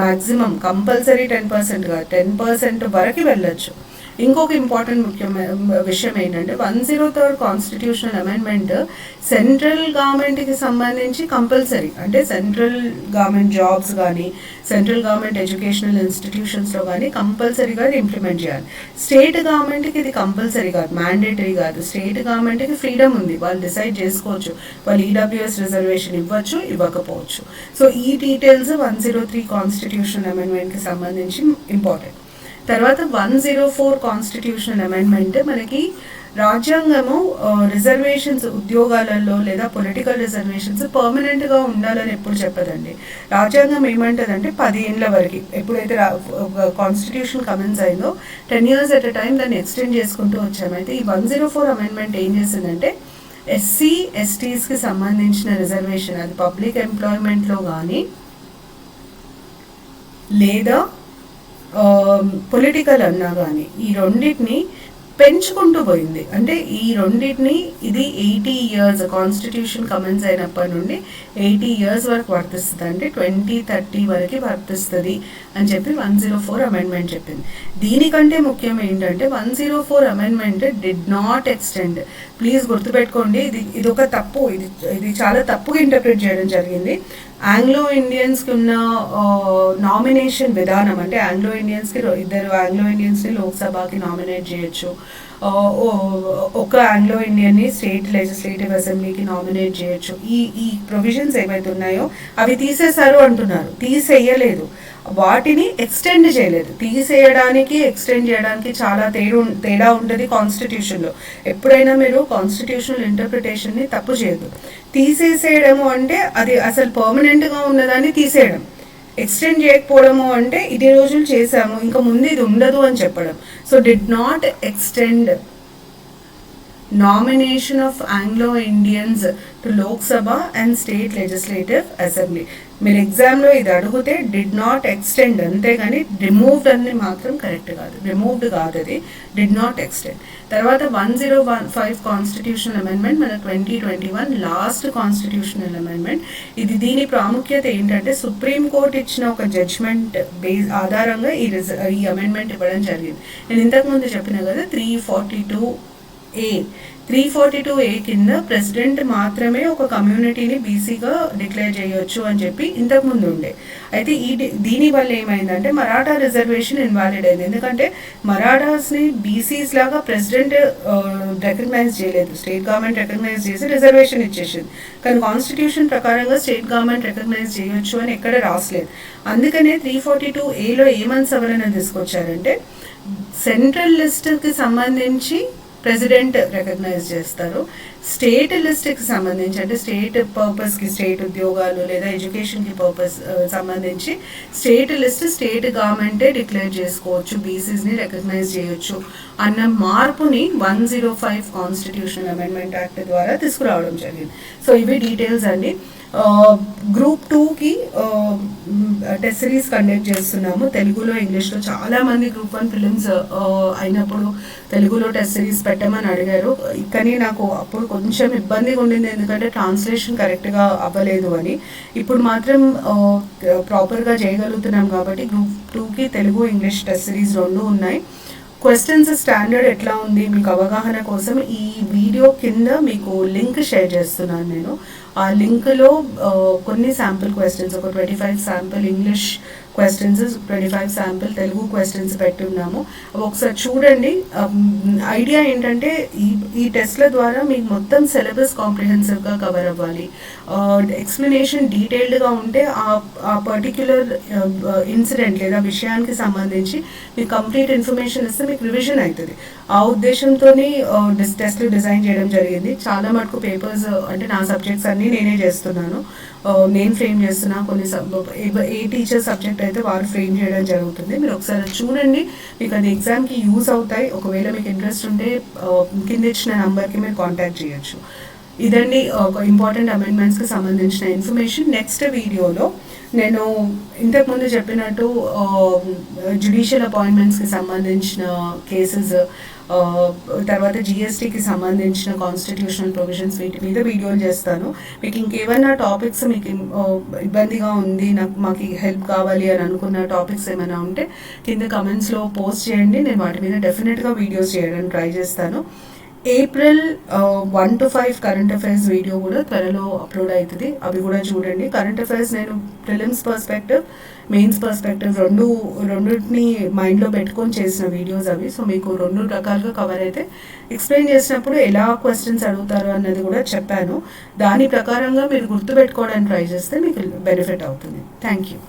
మ్యాక్సిమం, కంపల్సరీ 10% కాదు, 10% వరకు వెళ్ళొచ్చు. ఇంకొక ఇంపార్టెంట్ ముఖ్యమైన విషయం ఏంటంటే 103rd కాన్స్టిట్యూషనల్ అమెండ్మెంట్ సెంట్రల్ గవర్నమెంట్కి సంబంధించి కంపల్సరీ, అంటే సెంట్రల్ గవర్నమెంట్ జాబ్స్ కానీ సెంట్రల్ గవర్నమెంట్ ఎడ్యుకేషనల్ ఇన్స్టిట్యూషన్స్లో కానీ కంపల్సరీగా ఇంప్లిమెంట్ చేయాలి. స్టేట్ గవర్నమెంట్కి ఇది కంపల్సరీ కాదు, మ్యాండేటరీ కాదు. స్టేట్ గవర్నమెంట్కి ఫ్రీడమ్ ఉంది, వాళ్ళు డిసైడ్ చేసుకోవచ్చు, వాళ్ళు ఈడబ్ల్యూఎస్ రిజర్వేషన్ ఇవ్వచ్చు, ఇవ్వకపోవచ్చు. సో ఈ డీటెయిల్స్ 103 కాన్స్టిట్యూషనల్ అమెండ్మెంట్కి సంబంధించి ఇంపార్టెంట్. తర్వాత 104 కాన్స్టిట్యూషనల్ అమెండ్మెంట్ మనకి రాజ్యాంగము రిజర్వేషన్స్ ఉద్యోగాలలో లేదా పొలిటికల్ రిజర్వేషన్స్ పర్మనెంట్గా ఉండాలని ఎప్పుడు చెప్పదండి. రాజ్యాంగం ఏమంటుందంటే 10 ఏళ్ళ వరకు, ఎప్పుడైతే కాన్స్టిట్యూషన్ కమెన్స్ అయిందో 10 years ఎట్ ఎ టైం దాన్ని ఎక్స్టెండ్ చేసుకుంటూ వచ్చాము. అయితే ఈ 104 అమెండ్మెంట్ ఏం చేసిందంటే ఎస్సీ ఎస్టీస్కి సంబంధించిన రిజర్వేషన్, అది పబ్లిక్ ఎంప్లాయ్మెంట్లో కానీ లేదా పొలిటికల్ అన్నా కానీ ఈ రెండింటిని పెంచుకుంటూ పోయింది. అంటే ఈ రెండింటిని ఇది 80 years కాన్స్టిట్యూషన్ కమెన్స్ అయినప్పటి నుండి 80 years వరకు వర్తిస్తుంది, అంటే 2030 వరకు వర్తిస్తుంది అని చెప్పి 104 అమెండ్మెంట్ చెప్పింది. దీనికంటే ముఖ్యం ఏంటంటే 104 amendment did not extend. Please గుర్తుపెట్టుకోండి, ఇది ఒక తప్పు, ఇది చాలా తప్పుగా ఇంటర్ప్రిట్ చేయడం జరిగింది. ఆంగ్లో ఇండియన్స్కి ఉన్న నామినేషన్ విధానం, అంటే ఆంగ్లో ఇండియన్స్కి 2 ఆంగ్లో ఇండియన్స్ని లోక్సభకి నామినేట్ చేయొచ్చు, ఒక ఆంగ్లో ఇండియన్ని స్టేట్ లెజిస్లేటివ్ అసెంబ్లీకి నామినేట్ చేయొచ్చు. ఈ ప్రొవిజన్స్ ఏవైతే ఉన్నాయో అవి తీసేశారు అంటున్నారు, తీసేయలేదు, వాటిని ఎక్స్టెండ్ చేయలేదు. తీసేయడానికి ఎక్స్టెండ్ చేయడానికి చాలా తేడా ఉంటుంది కాన్స్టిట్యూషన్లో. ఎప్పుడైనా మీరు కాన్స్టిట్యూషనల్ ఇంటర్ప్రిటేషన్ని తప్పు చేయదు. తీసేసేయడము అంటే అది అసలు పర్మనెంట్గా ఉన్నదాన్ని తీసేయడం, ఎక్స్టెండ్ చేయకపోవడము అంటే ఇది రోజులు చేశాము ఇంకా ముందు ఇది ఉండదు అని చెప్పడం. So did not extend nomination of Anglo Indians to Lok Sabha and state legislative assembly. మీరు ఎగ్జామ్లో ఇది అడిగితే డిడ్ నాట్ ఎక్స్టెండ్, అంతేగాని రిమూవ్డ్ అని మాత్రం కరెక్ట్ కాదు, రిమూవ్డ్ కాదు, అది డిడ్ నాట్ ఎక్స్టెండ్. తర్వాత 105 కాన్స్టిట్యూషనల్ అమెండ్మెంట్ మన 2021 లాస్ట్ కాన్స్టిట్యూషనల్ అమెండ్మెంట్. దీని ప్రాముఖ్యత ఏంటంటే సుప్రీంకోర్టు ఇచ్చిన ఒక జడ్జ్మెంట్ ఆధారంగా ఈ అమెండ్మెంట్ ఇవ్వడం జరిగింది. నేను ఇంతకుముందు చెప్పిన కదా 342A కింద ప్రెసిడెంట్ మాత్రమే ఒక కమ్యూనిటీని బీసీగా డిక్లేర్ చేయొచ్చు అని చెప్పి ఇంతకుముందు ఉండే. అయితే దీని వల్ల ఏమైందంటే మరాఠా రిజర్వేషన్ ఇన్వాలిడ్ అయింది. ఎందుకంటే మరాఠాస్ని బీసీస్ లాగా ప్రెసిడెంట్ రికగ్నైజ్ చేయలేదు, స్టేట్ గవర్నమెంట్ రికగ్నైజ్ చేసి రిజర్వేషన్ ఇచ్చేసింది. కానీ కాన్స్టిట్యూషన్ ప్రకారంగా స్టేట్ గవర్నమెంట్ రికగ్నైజ్ చేయొచ్చు అని ఎక్కడ రాసలేదు. అందుకనే 342Aలో ఏమని సవరణ తీసుకొచ్చారంటే సెంట్రల్ లిస్ట్కి సంబంధించి ప్రెసిడెంట్ రికగ్నైజ్ చేస్తారు, స్టేట్ లిస్ట్కి సంబంధించి అంటే స్టేట్ పర్పస్కి, స్టేట్ ఉద్యోగాలు లేదా ఎడ్యుకేషన్కి పర్పస్ సంబంధించి స్టేట్ లిస్ట్ స్టేట్ గవర్నమెంటే డిక్లేర్ చేసుకోవచ్చు, బీసీస్ని రికగ్నైజ్ చేయొచ్చు అన్న మార్పుని 105 కాన్స్టిట్యూషనల్ అమెండ్మెంట్ యాక్ట్ ద్వారా తీసుకురావడం జరిగింది. సో ఇవి డీటెయిల్స్ అండి. గ్రూప్ 2కి టెస్ట్ సిరీస్ కండక్ట్ చేస్తున్నాము, తెలుగులో ఇంగ్లీష్లో. చాలామంది గ్రూప్ 1 ఫిలిమ్స్ అయినప్పుడు తెలుగులో టెస్ట్ సిరీస్ పెట్టమని అడిగారు, కానీ నాకు అప్పుడు కొంచెం ఇబ్బందిగా ఉండింది, ఎందుకంటే ట్రాన్స్లేషన్ కరెక్ట్గా అవ్వలేదు అని. ఇప్పుడు మాత్రం ప్రాపర్గా చేయగలుగుతున్నాం కాబట్టి గ్రూప్ 2కి తెలుగు ఇంగ్లీష్ టెస్ట్ సిరీస్ 2 ఉన్నాయి. క్వశ్చన్స్ స్టాండర్డ్ ఎట్లా ఉంది మీకు అవగాహన కోసం ఈ వీడియో కింద మీకు లింక్ షేర్ చేస్తున్నాను నేను. ఆ లింక్లో కొన్ని శాంపుల్ క్వశ్చన్స్, ఒక 25 sample English questions, 25 sample Telugu questions పెట్టి ఉన్నాము. అవి ఒకసారి చూడండి. ఐడియా ఏంటంటే ఈ టెస్ట్ల ద్వారా మీకు మొత్తం సిలబస్ కాంప్రిహెన్సివ్గా కవర్ అవ్వాలి, ఎక్స్ప్లెనేషన్ డీటెయిల్డ్గా ఉంటే ఆ పర్టిక్యులర్ ఇన్సిడెంట్ లేదా విషయానికి సంబంధించి మీకు కంప్లీట్ ఇన్ఫర్మేషన్ ఇస్తే మీకు రివిజన్ అవుతుంది. ఆ ఉద్దేశంతో టెస్ట్లు డిజైన్ చేయడం జరిగింది. చాలా మటుకు పేపర్స్ అంటే నా సబ్జెక్ట్స్ అన్నీ నేనే చేస్తున్నాను, నేను ఫ్రేమ్ చేస్తున్నా. కొన్ని ఏ టీచర్ సబ్జెక్ట్ అయితే వారు ఫ్రేమ్ చేయడం జరుగుతుంది. మీరు ఒకసారి చూడండి, మీకు అది ఎగ్జామ్కి యూజ్ అవుతాయి. ఒకవేళ మీకు ఇంట్రెస్ట్ ఉంటే కింద ఇచ్చిన నెంబర్కి మీరు కాంటాక్ట్ చేయొచ్చు. ఇదండి ఒక ఇంపార్టెంట్ అమెండ్మెంట్స్కి సంబంధించిన ఇన్ఫర్మేషన్. నెక్స్ట్ వీడియోలో నేను ఇంతకుముందు చెప్పినట్టు జ్యుడిషియల్ అపాయింట్మెంట్స్కి సంబంధించిన కేసెస్, తర్వాత జిఎస్టీకి సంబంధించిన కాన్స్టిట్యూషనల్ ప్రొవిజన్స్, వీటి మీద వీడియోలు చేస్తాను. మీకు ఇంకేమైనా టాపిక్స్ మీకు ఇబ్బందిగా ఉంది, మాకు హెల్ప్ కావాలి అని అనుకున్న టాపిక్స్ ఏమైనా ఉంటే కింద కమెంట్స్లో పోస్ట్ చేయండి. నేను వాటి మీద డెఫినెట్గా వీడియోస్ చేయడానికి ట్రై చేస్తాను. April 1 to 5 current affairs video కూడా త్వరలో అప్లోడ్ అవుతుంది. అవి కూడా చూడండి. కరెంట్ అఫైర్స్ నేను ప్రిలిమ్స్ పర్స్పెక్టివ్, మెయిన్స్ పర్స్పెక్టివ్ రెండింటిని మైండ్లో పెట్టుకొని చేసిన వీడియోస్ అవి. సో మీకు 2 రకాలుగా కవర్ అయితే ఎక్స్ప్లెయిన్ చేసినప్పుడు ఎలా క్వశ్చన్స్ అడుగుతారు అన్నది కూడా చెప్పాను. దాని ప్రకారంగా మీరు గుర్తుపెట్టుకోవడానికి ట్రై చేస్తే మీకు బెనిఫిట్ అవుతుంది. Thank you.